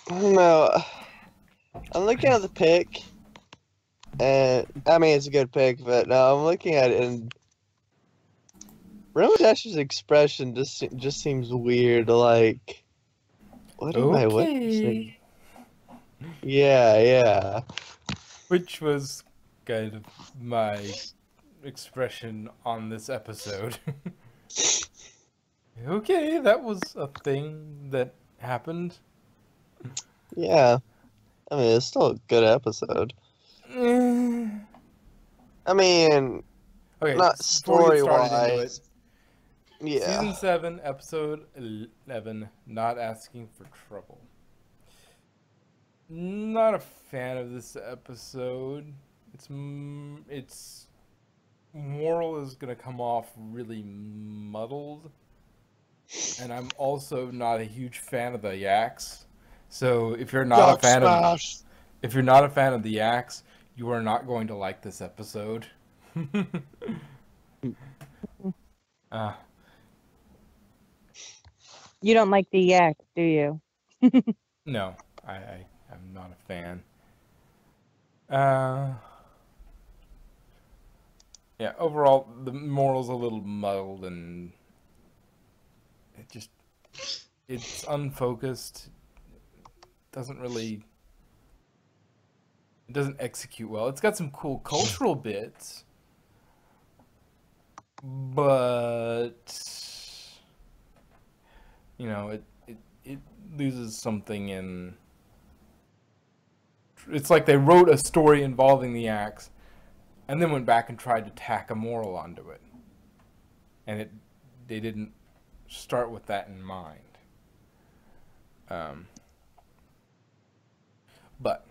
I don't know. I'm looking at the pic, and I mean it's a good pic, but no, I'm looking at it, and Ramodash's expression just seems weird. Like, what am I Okay. witnessing? Yeah, yeah. Which was kind of my expression on this episode. Okay, that was a thing that happened. Yeah. I mean, it's still a good episode. Eh. I mean, Okay, not before we get started into it, story-wise. Yeah. Season 7, Episode 11, Not Asking for Trouble. Not a fan of this episode. Its moral is gonna come off really muddled, and I'm also not a huge fan of the yaks. So if you're not a Yak fan of smash! the yaks, you are not going to like this episode. uh, You don't like the yak, do you? no, I'm not a fan. Uh, yeah, overall the moral's a little muddled and it's unfocused. It doesn't execute well. It's got some cool cultural bits, but you know, it loses something in. It's like they wrote a story involving the axe, and then went back and tried to tack a moral onto it, and they didn't start with that in mind. But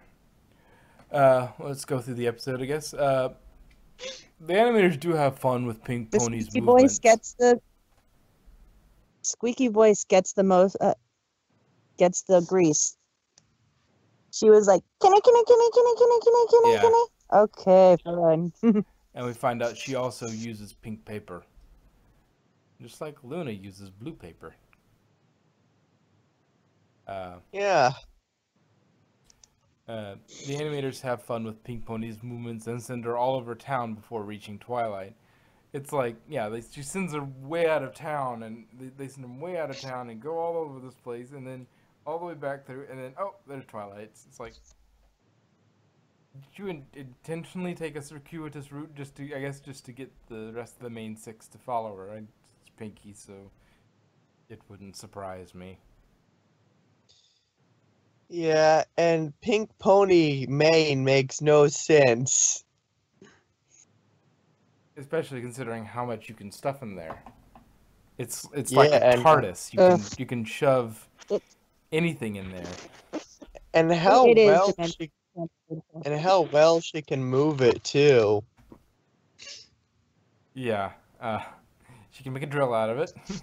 let's go through the episode, I guess. The animators do have fun with Pink The Pony's squeaky movements. voice gets the most gets the grease. She was like, "Can I?" Yeah. Okay, fine. And we find out she also uses pink paper. Just like Luna uses blue paper. Yeah. The animators have fun with Pink Pony's movements and send her all over town before reaching Twilight. It's like, yeah, she sends her way out of town, and they send them way out of town and go all over this place, and then all the way back through, and then, oh, there's Twilight. It's like, did you intentionally take a circuitous route just to get the rest of the main six to follow her? It's Pinky, so it wouldn't surprise me. Yeah, and Pink Pony Mane makes no sense. Especially considering how much you can stuff in there. It's Yeah, like a and TARDIS. You can shove anything in there. and how It is well dimensional. she can move it too. Yeah. She can make a drill out of it. She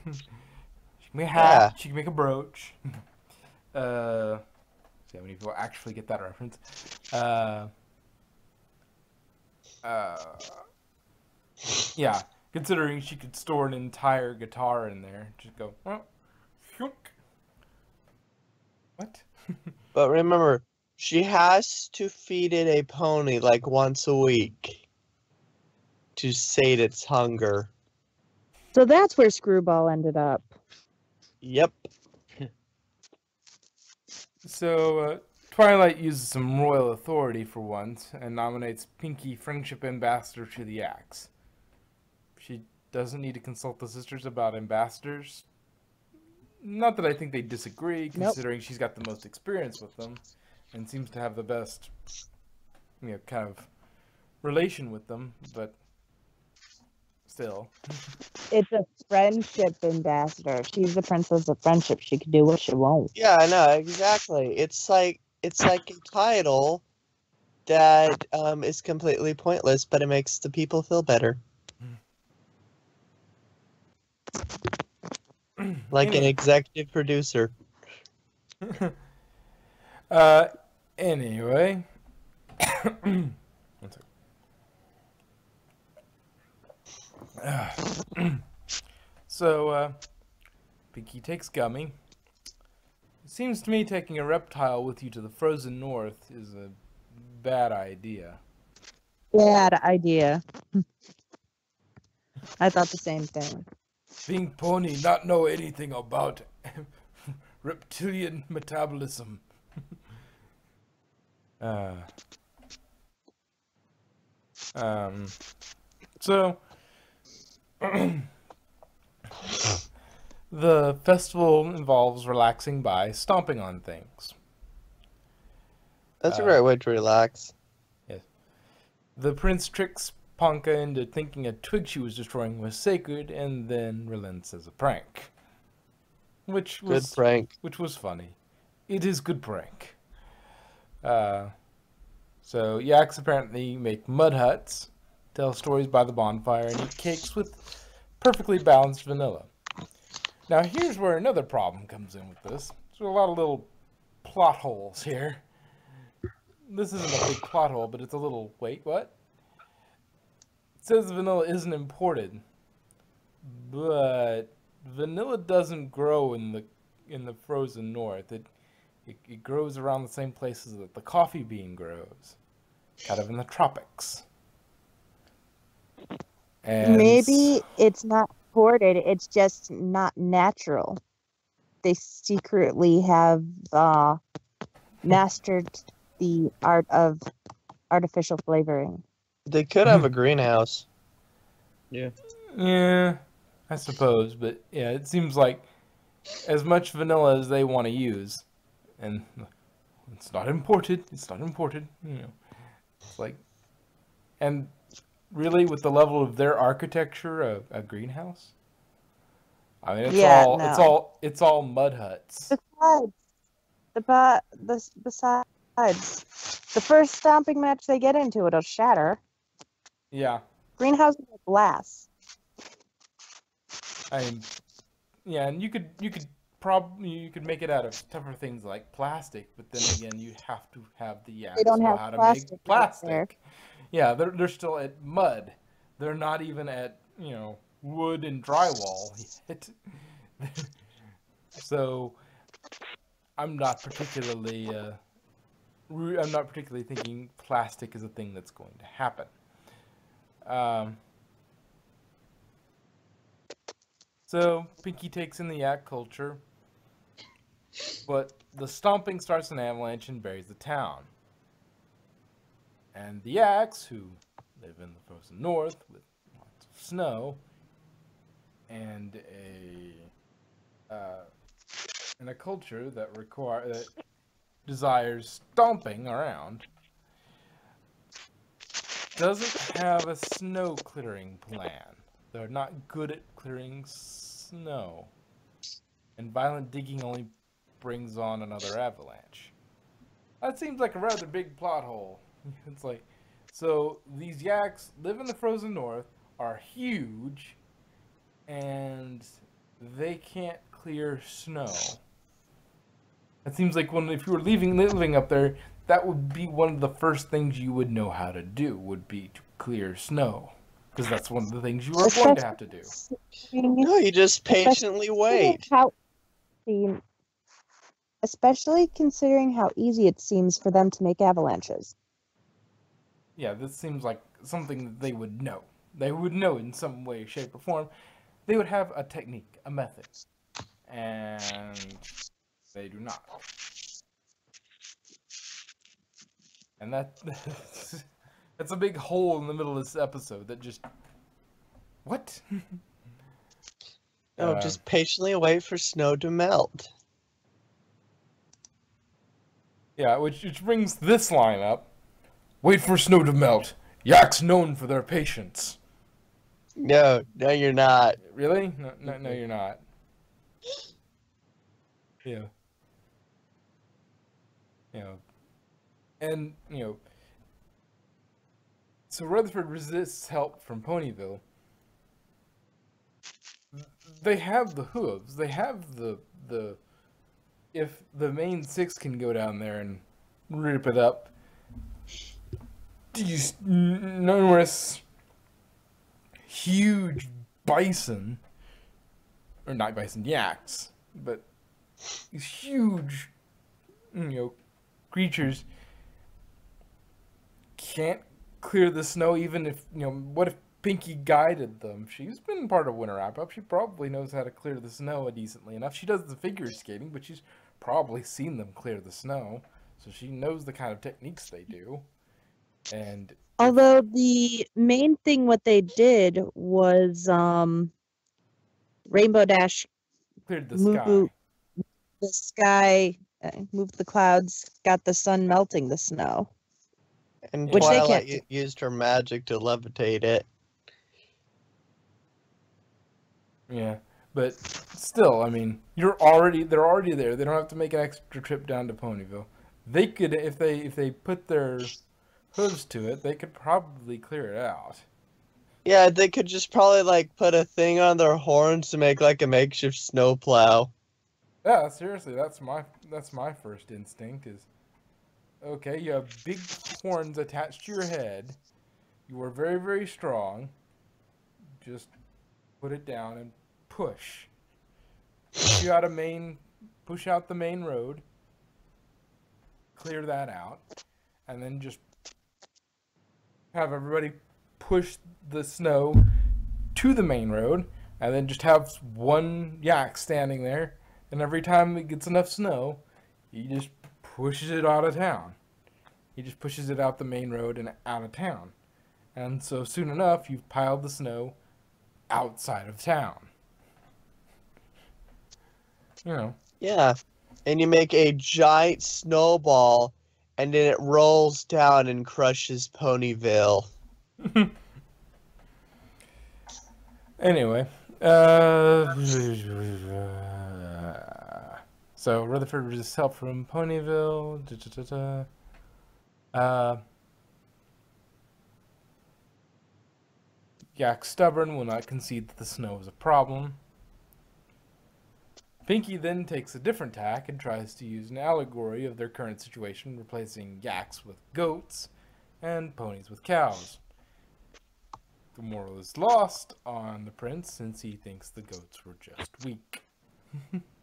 can make a hat. Yeah. She can make a brooch. See how many people actually get that reference. Yeah. Considering she could store an entire guitar in there, just go. Oh, shook. What? But remember, she has to feed it a pony like once a week to sate its hunger. So that's where Screwball ended up. Yep. So, Twilight uses some royal authority for once and nominates Pinky Friendship Ambassador to the Axe. She doesn't need to consult the sisters about ambassadors. Not that I think they disagree, considering she's got the most experience with them and seems to have the best, kind of relation with them, but still. It's a friendship ambassador. She's the princess of friendship. She can do what she wants. Yeah, I know, exactly. It's like a title that is completely pointless, but it makes the people feel better. Like an executive producer. Anyway. One second. So, Pinky takes Gummy. Seems to me taking a reptile with you to the frozen north is a bad idea. Bad idea. I thought the same thing. Being pony, not know anything about reptilian metabolism. So the festival involves relaxing by stomping on things. That's a great way to relax. Yes. The prince tricks Ponka into thinking a twig she was destroying was sacred, and then relents as a prank. Which was Good prank. Which was funny. It is good prank. So yaks apparently make mud huts, tell stories by the bonfire, and eat cakes with perfectly balanced vanilla. Now here's where another problem comes in with this. There's a lot of little plot holes here. This isn't a big plot hole, but it's a little... Wait, what? It says vanilla isn't imported, but vanilla doesn't grow in the frozen north. It grows around the same places that the coffee bean grows, kind of in the tropics. And Maybe it's not imported, it's just not natural. They secretly have mastered the art of artificial flavoring. They could have a greenhouse. Yeah, I suppose, but yeah, it seems like as much vanilla as they want to use, and it's not imported. It's not imported. You know, it's like, and really, with the level of their architecture, a greenhouse. I mean, it's all mud huts. Besides, the first stomping match they get into, it'll shatter. Yeah. Greenhouses are glass. I mean, yeah, and you could make it out of tougher things like plastic, but then again, you have to have the They don't have how to plastic make right there. plastic. Yeah, they're still at mud. They're not even at wood and drywall yet. So I'm not particularly thinking plastic is a thing that's going to happen. So Pinky takes in the yak culture, but the stomping starts an avalanche and buries the town. And the yaks, who live in the frozen north with lots of snow and a culture that desires stomping around, doesn't have a snow clearing plan. They're not good at clearing snow. And violent digging only brings on another avalanche. That seems like a rather big plot hole. It's like, so these yaks live in the frozen north, are huge, and they can't clear snow. It seems like if you were living up there, that would be one of the first things you would know how to do, would be to clear snow. Because that's one of the things you are going to have to do. No, you just patiently wait. Especially considering how easy it seems for them to make avalanches. Yeah, this seems like something that they would know. They would know in some way, shape, or form. They would have a technique, a method. And they do not. And that's a big hole in the middle of this episode that just... What? No, just patiently wait for snow to melt. Yeah, which brings this line up. Wait for snow to melt. Yaks known for their patience. No, you're not. Really? No, you're not. Yeah. And, so Rutherford resists help from Ponyville. They have the hooves. They have the if the main six can go down there and rip it up, these numerous huge bison, or not bison, yaks, but these huge, creatures can't clear the snow, even if, what if Pinky guided them? She's been part of Winter Wrap-Up. She probably knows how to clear the snow decently enough. She does the figure skating, but she's probably seen them clear the snow, so she knows the kind of techniques they do. And although the main thing what they did was Rainbow Dash cleared the moved sky. the sky, moved the clouds, got the sun melting the snow. And Which they Twilight can't used her magic to levitate it. Yeah, but still, I mean, they're already there. They don't have to make an extra trip down to Ponyville. They could, if they put their hooves to it, they could probably clear it out. Yeah, they could just probably like put a thing on their horns to make like a makeshift snowplow. Yeah, seriously, that's my first instinct is, okay, you have big horns attached to your head. You are very, very strong. Just put it down and push. Push out the main road. Clear that out, and then just have everybody push the snow to the main road, and then just have one yak standing there, and every time it gets enough snow, he just pushes it out of town. He just pushes it out the main road and out of town. And so soon enough, you've piled the snow outside of town. Yeah. And you make a giant snowball, and then it rolls down and crushes Ponyville. Anyway, so Rutherford resists help from Ponyville. Yak stubborn, will not concede that the snow is a problem. Pinky then takes a different tack and tries to use an allegory of their current situation, replacing yaks with goats and ponies with cows. The moral is lost on the prince since he thinks the goats were just weak.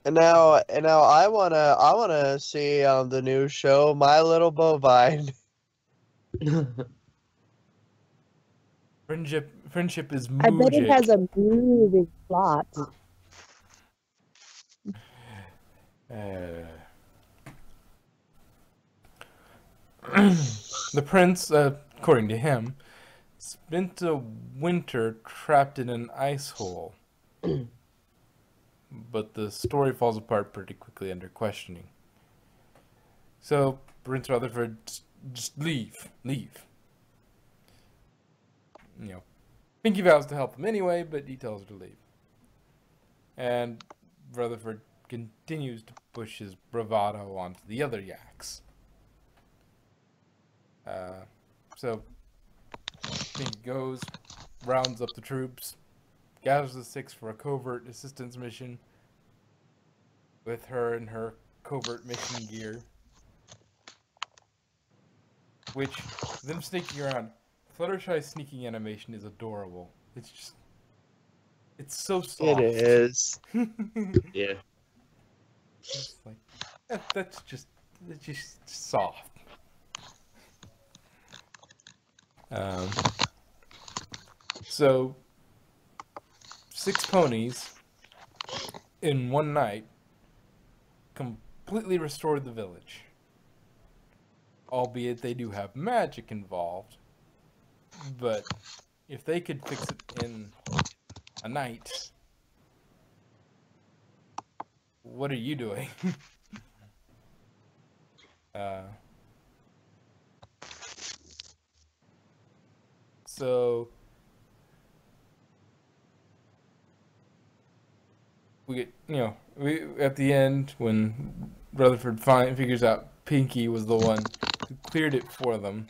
And now I wanna see the new show My Little Bovine. Friendship is I bet it Mujic. has a really big plot. The prince, according to him, spent a winter trapped in an ice hole. But the story falls apart pretty quickly under questioning. So Prince Rutherford, just leave. Pinky vows to help him anyway, but he tells her to leave. And Rutherford continues to push his bravado onto the other yaks. So Pinky goes, rounds up the troops, gathers the 6 for a covert assistance mission with her and her covert mission gear. Which, them sneaking around, Fluttershy's sneaking animation is adorable. It's so soft. It is. Yeah. It's like, that's just soft. So 6 ponies in one night completely restored the village. Albeit they do have magic involved. But if they could fix it in a night, what are you doing? So we get, we at the end when Rutherford figures out Pinky was the one who cleared it for them.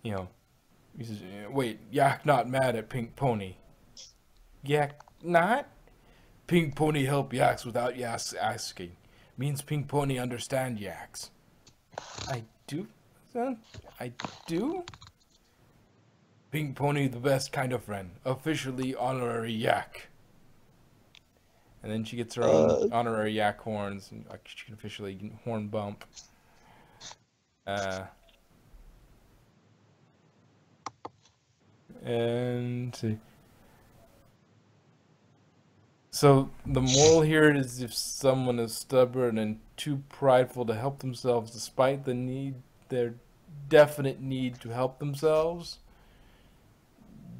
He says, "Wait, Yak not mad at Pink Pony. Yak not? Pink Pony help Yaks without Yaks asking. Means Pink Pony understand Yaks. I do, son. I do. Pink Pony the best kind of friend. Officially honorary Yak." And then she gets her own honorary yak horns, and like she can officially horn bump. And so the moral here is if someone is stubborn and too prideful to help themselves despite their definite need to help themselves,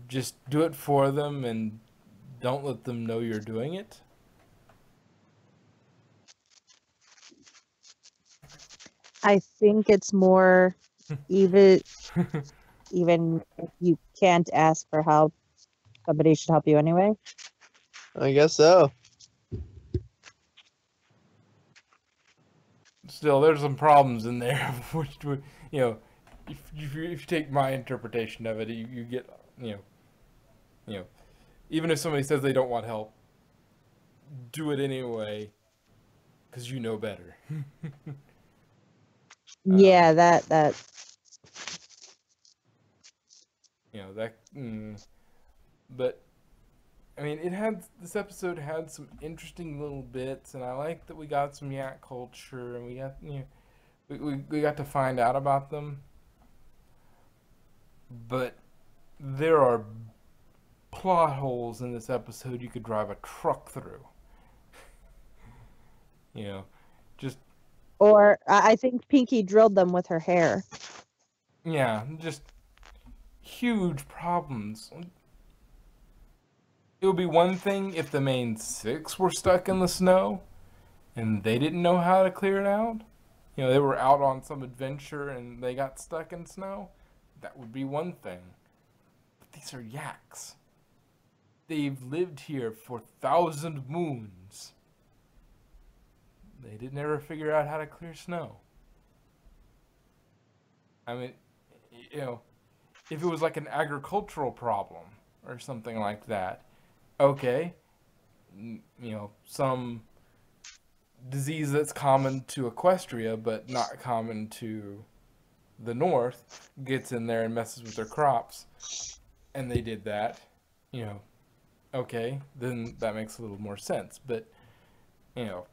just do it for them and don't let them know you're doing it. I think it's more even if you can't ask for help, somebody should help you anyway. I guess so. Still, there's some problems in there. Which, you know, if you take my interpretation of it, you get, you know, even if somebody says they don't want help, do it anyway, because you know better. Yeah, that. You know that. But I mean, this episode had some interesting little bits, and I like that we got some yak culture, and we got we got to find out about them. But there are plot holes in this episode you could drive a truck through. You know, just Or I think Pinky drilled them with her hair. yeah, just huge problems. It would be one thing if the main six were stuck in the snow and they didn't know how to clear it out. You know, they were out on some adventure and they got stuck in snow. That would be one thing. But these are yaks. They've lived here for 1,000 moons. They didn't ever figure out how to clear snow. I mean, you know, if it was like an agricultural problem or something like that, okay, you know, some disease that's common to Equestria but not common to the north gets in there and messes with their crops, and they did that, you know, okay, then that makes a little more sense. But, you know,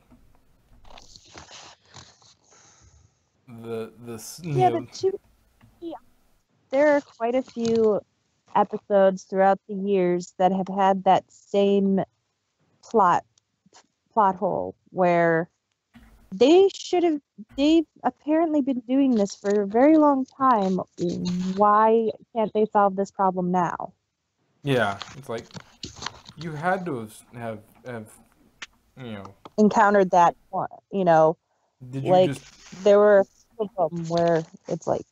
there are quite a few episodes throughout the years that have had that same plot hole where they've apparently been doing this for a very long time. Why can't they solve this problem now? Yeah, it's like you had to have you know, encountered that one, you know, did you like just there were of them where it's like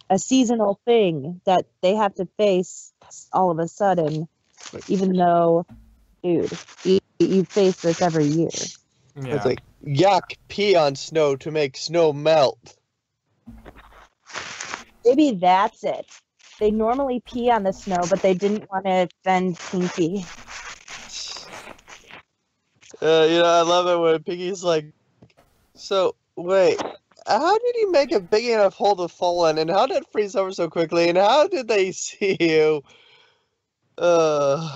a seasonal thing that they have to face all of a sudden, even though, dude, you face this every year. yeah. It's like yak pee on snow to make snow melt. Maybe that's it. They normally pee on the snow, but they didn't want to offend Pinky. You know, I love it when Piggy's like, so, wait, how did you make a big enough hole to fall in, and how did it freeze over so quickly, and how did they see you? Yeah.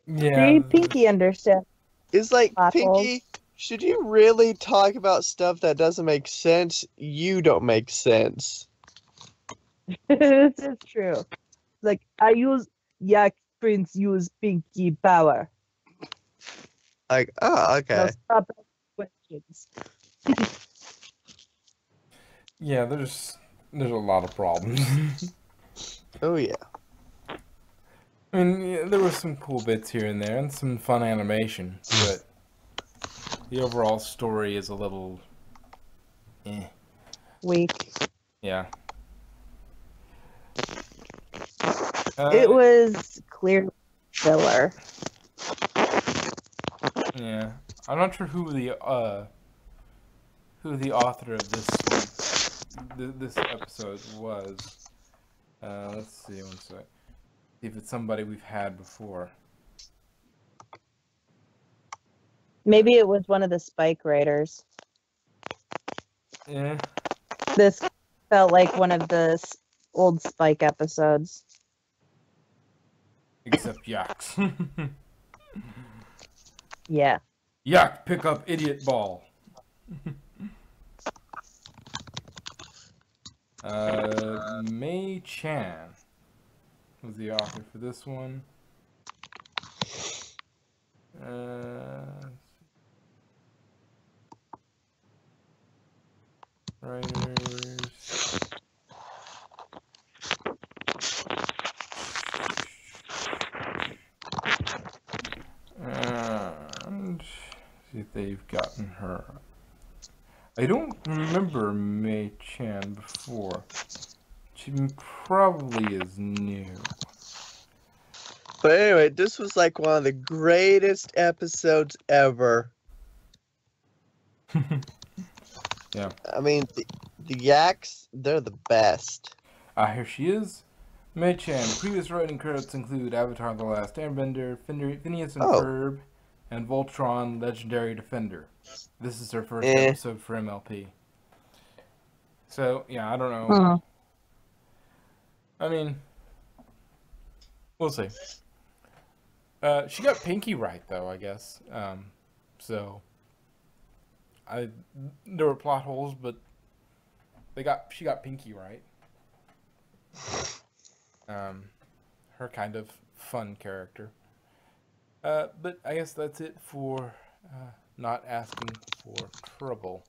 See, Pinky understood. It's like, Plot Pinky, holes. should you really talk about stuff that doesn't make sense? You don't make sense. This is true. Like, Yak Prince use Pinky power. Like, oh, okay. No, stop questions. Yeah, there's a lot of problems. Oh, yeah. I mean, yeah, there were some cool bits here and there and some fun animation, but the overall story is a little Weak. Yeah. It was clear filler. Yeah. I'm not sure who the author of this episode was. Let's see one sec. See if it's somebody we've had before. Maybe it was one of the Spike writers. Yeah. This felt like one of the old Spike episodes. Except yaks. Yeah. Yuck, pick up idiot ball. Mei Chan was the author for this one. Writers. And see if they've gotten her. I don't remember Mei Chan before. She probably is new. But anyway, this was like one of the greatest episodes ever. Yeah. I mean, the yaks, they're the best. Here she is. Mei Chan. Previous writing credits include Avatar: The Last Airbender, Phineas and Ferb, and Voltron: Legendary Defender. This is her first episode for MLP. So, yeah, I don't know. Huh. I mean, we'll see. She got Pinky right, though, I guess. So, there were plot holes, but she got Pinky right. Her kind of fun character. But I guess that's it for not asking for trouble.